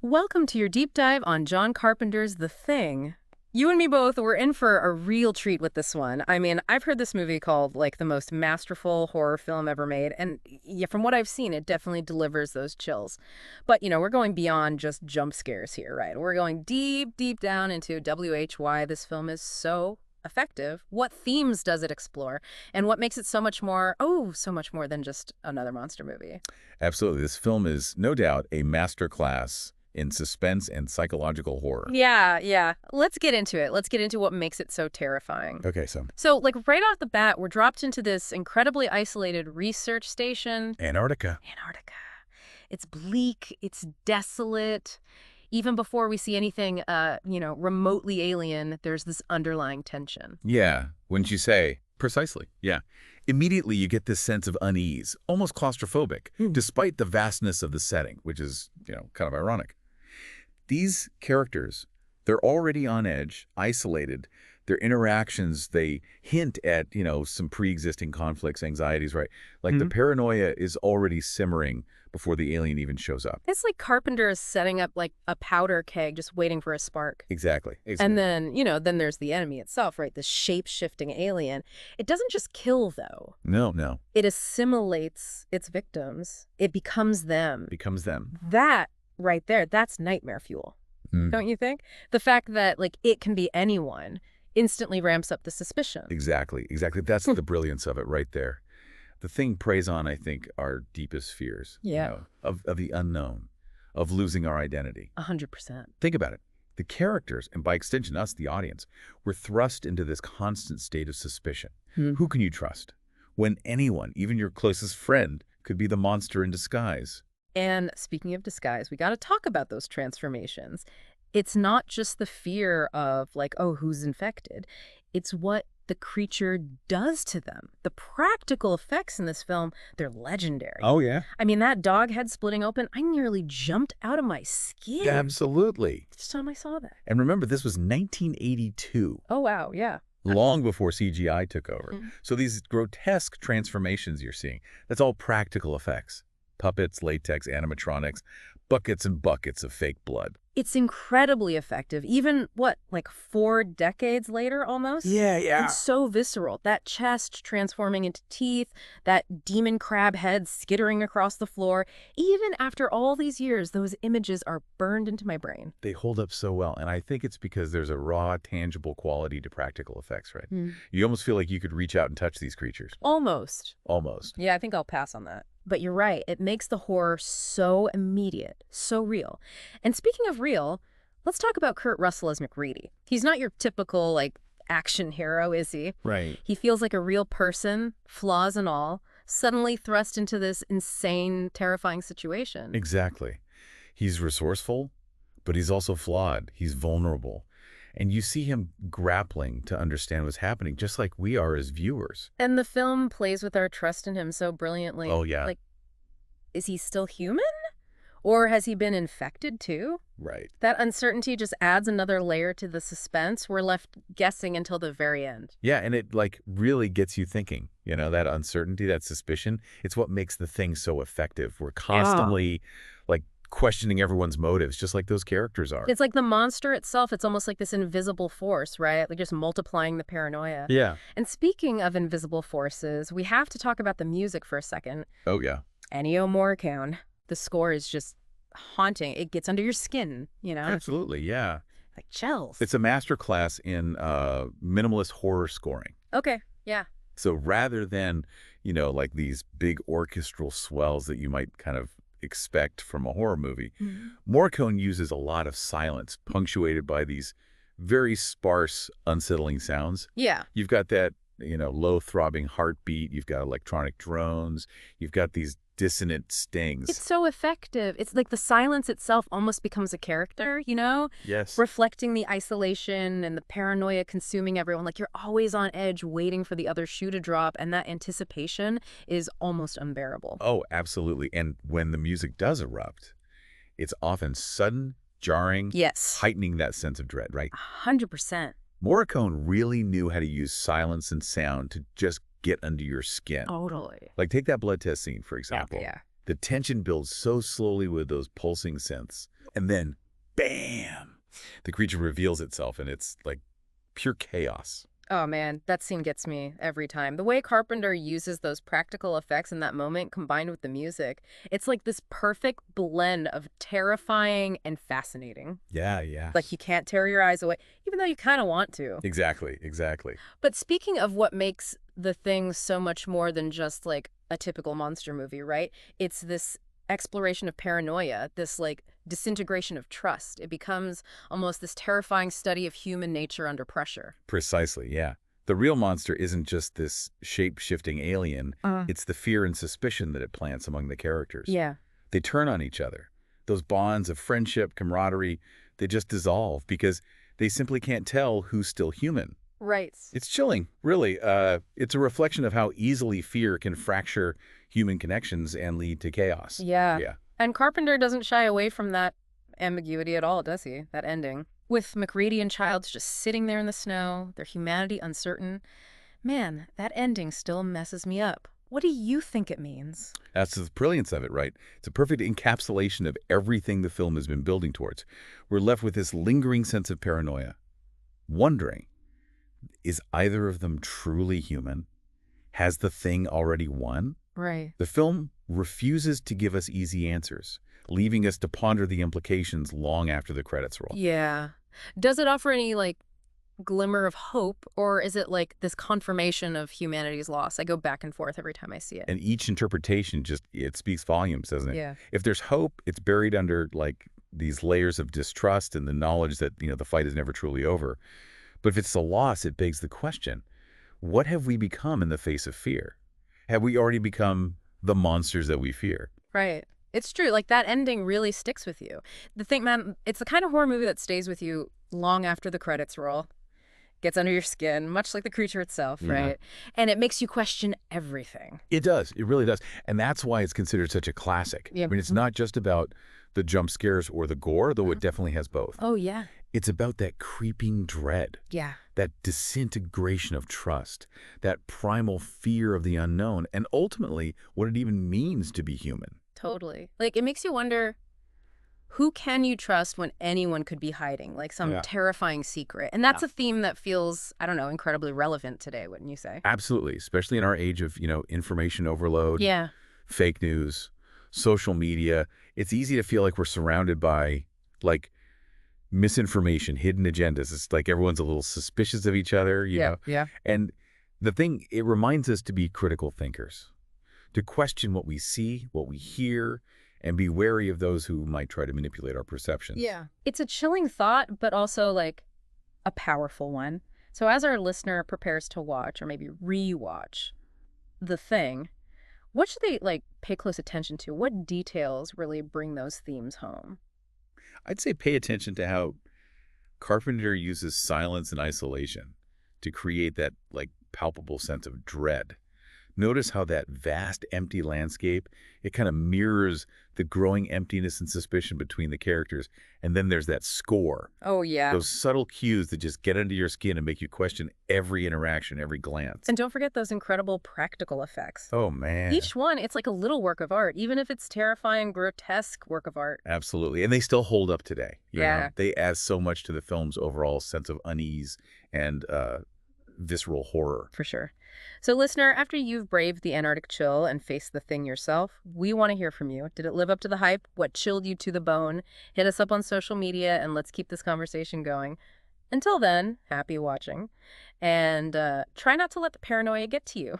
Welcome to your deep dive on John Carpenter's The Thing. You and me both, we're in for a real treat with this one. I mean, I've heard this movie called, like, the most masterful horror film ever made, and yeah, from what I've seen, it definitely delivers those chills. But, we're going beyond just jump scares here, right? We're going deep, deep down into why this film is so effective. What themes does it explore? And what makes it so much more, so much more than just another monster movie? Absolutely. This film is no doubt a masterclass in suspense and psychological horror. Yeah, yeah. Let's get into it. Let's get into what makes it so terrifying. Okay, so So, like, right off the bat, we're dropped into this incredibly isolated research station. Antarctica. Antarctica. It's bleak, it's desolate. Even before we see anything, remotely alien, there's this underlying tension. Yeah, wouldn't you say? Precisely, yeah. Immediately you get this sense of unease, almost claustrophobic, despite the vastness of the setting, which is, kind of ironic. These characters, they're already on edge, isolated. Their interactions, they hint at, some pre-existing conflicts, anxieties, right? Like the paranoia is already simmering before the alien even shows up. It's like Carpenter is setting up, like, a powder keg just waiting for a spark. Exactly. And then, then there's the enemy itself, right? The shape-shifting alien. It doesn't just kill, though. No, no. It assimilates its victims. It becomes them. Becomes them. That right there, that's nightmare fuel, don't you think? The fact that, like, it can be anyone instantly ramps up the suspicion. Exactly, exactly. That's the brilliance of it right there. The Thing preys on, I think, our deepest fears. Yeah. Of the unknown, of losing our identity. 100%. Think about it. The characters, and by extension us, the audience, were thrust into this constant state of suspicion. Who can you trust? When anyone, even your closest friend, could be the monster in disguise. And speaking of disguise, we got to talk about those transformations. It's not just the fear of, like, oh, who's infected. It's what the creature does to them. The practical effects in this film, they're legendary. Oh, yeah? I mean, that dog head splitting open, I nearly jumped out of my skin. Absolutely. Each time I saw that. And remember, this was 1982. Oh, wow, yeah. Long before CGI took over. So these grotesque transformations you're seeing, that's all practical effects. Puppets, latex, animatronics, buckets and buckets of fake blood. It's incredibly effective, even, like 4 decades later almost? Yeah. It's so visceral. That chest transforming into teeth, that demon crab head skittering across the floor. Even after all these years, those images are burned into my brain. They hold up so well, and I think it's because there's a raw, tangible quality to practical effects, right? You almost feel like you could reach out and touch these creatures. Almost. Almost. Yeah, I think I'll pass on that. But you're right. It makes the horror so immediate, so real. And speaking of real, let's talk about Kurt Russell as McReady. He's not your typical, like, action hero, is he? Right. He feels like a real person, flaws and all, suddenly thrust into this insane, terrifying situation. Exactly. He's resourceful, but he's also flawed. He's vulnerable. And you see him grappling to understand what's happening, just like we are as viewers. And the film plays with our trust in him so brilliantly. Oh, yeah. Like, is he still human? Or has he been infected too? Right. That uncertainty just adds another layer to the suspense. We're left guessing until the very end. Yeah, and it, like, really gets you thinking. That uncertainty, that suspicion, it's what makes the thing so effective. We're constantly, like, questioning everyone's motives, just like those characters are. It's like the monster itself, it's almost like this invisible force, right? Like just multiplying the paranoia. Yeah. And speaking of invisible forces, we have to talk about the music for a second. Oh, yeah. Ennio Morricone. The score is just haunting. It gets under your skin, Absolutely, yeah. Like chills. It's a masterclass in minimalist horror scoring. Okay, yeah. So rather than, like these big orchestral swells that you might kind of expect from a horror movie, Morricone uses a lot of silence, punctuated by these very sparse, unsettling sounds. Yeah. You've got that, low throbbing heartbeat. You've got electronic drones. You've got these dissonant stings. It's so effective. It's like the silence itself almost becomes a character, Yes. reflecting the isolation and the paranoia consuming everyone. Like you're always on edge waiting for the other shoe to drop, and that anticipation is almost unbearable. Oh, absolutely. And when the music does erupt, it's often sudden, jarring, Yes. heightening that sense of dread, right? 100%. Morricone really knew how to use silence and sound to just get under your skin. Totally. Like take that blood test scene, for example. Yeah. The tension builds so slowly with those pulsing synths. And then, bam, the creature reveals itself, and it's like pure chaos. Oh man, that scene gets me every time. The way Carpenter uses those practical effects in that moment combined with the music, it's like this perfect blend of terrifying and fascinating. Yeah, yeah. Like you can't tear your eyes away, even though you kind of want to. Exactly, exactly. But speaking of what makes The Thing so much more than just like a typical monster movie, right? It's this exploration of paranoia, this like disintegration of trust. It becomes almost this terrifying study of human nature under pressure. Precisely, yeah. The real monster isn't just this shape-shifting alien. It's the fear and suspicion that it plants among the characters. Yeah. They turn on each other. Those bonds of friendship, camaraderie, they just dissolve because they simply can't tell who's still human. Right. It's chilling, really. It's a reflection of how easily fear can fracture human connections and lead to chaos. Yeah. Yeah. And Carpenter doesn't shy away from that ambiguity at all, does he? That ending. With McReady and Childs just sitting there in the snow, their humanity uncertain. Man, that ending still messes me up. What do you think it means? That's the brilliance of it, right? It's a perfect encapsulation of everything the film has been building towards. We're left with this lingering sense of paranoia, wondering, is either of them truly human? Has the thing already won? Right. The film refuses to give us easy answers, leaving us to ponder the implications long after the credits roll. Yeah. Does it offer any, like, glimmer of hope, or is it like this confirmation of humanity's loss? I go back and forth every time I see it. And each interpretation it speaks volumes, doesn't it? Yeah. If there's hope, it's buried under like these layers of distrust and the knowledge that, the fight is never truly over. But if it's a loss, it begs the question, what have we become in the face of fear? Have we already become the monsters that we fear? Right. It's true. Like, that ending really sticks with you. The thing, man, it's the kind of horror movie that stays with you long after the credits roll. Gets under your skin, much like the creature itself, Yeah. right? And it makes you question everything. It does. It really does. And that's why it's considered such a classic. Yeah. I mean, it's not just about the jump scares or the gore, though it definitely has both. Oh, yeah. It's about that creeping dread, Yeah. that disintegration of trust, that primal fear of the unknown, and ultimately what it even means to be human. Totally. Like, it makes you wonder, who can you trust when anyone could be hiding, like some Yeah. terrifying secret? And that's a theme that feels, I don't know, incredibly relevant today, wouldn't you say? Absolutely, especially in our age of, information overload, Yeah. fake news, social media. It's easy to feel like we're surrounded by, like, misinformation, hidden agendas. It's like everyone's a little suspicious of each other, you know? Yeah. And the thing, it reminds us to be critical thinkers, to question what we see, what we hear, and be wary of those who might try to manipulate our perceptions. Yeah. It's a chilling thought, but also like a powerful one. So as our listener prepares to watch or maybe re-watch The Thing, what should they like pay close attention to? What details really bring those themes home? I'd say pay attention to how Carpenter uses silence and isolation to create that, like, palpable sense of dread. Notice how that vast, empty landscape, it kind of mirrors the growing emptiness and suspicion between the characters. And then there's that score, Oh, yeah. those subtle cues that just get under your skin and make you question every interaction, every glance. And don't forget those incredible practical effects. Oh, man. Each one, it's like a little work of art, even if it's terrifying, grotesque work of art. Absolutely. And they still hold up today. You Yeah. know? They add so much to the film's overall sense of unease and visceral horror. For sure. So, listener, after you've braved the Antarctic chill and faced The Thing yourself, we want to hear from you. Did it live up to the hype? What chilled you to the bone? Hit us up on social media and let's keep this conversation going. Until then, happy watching. And try not to let the paranoia get to you.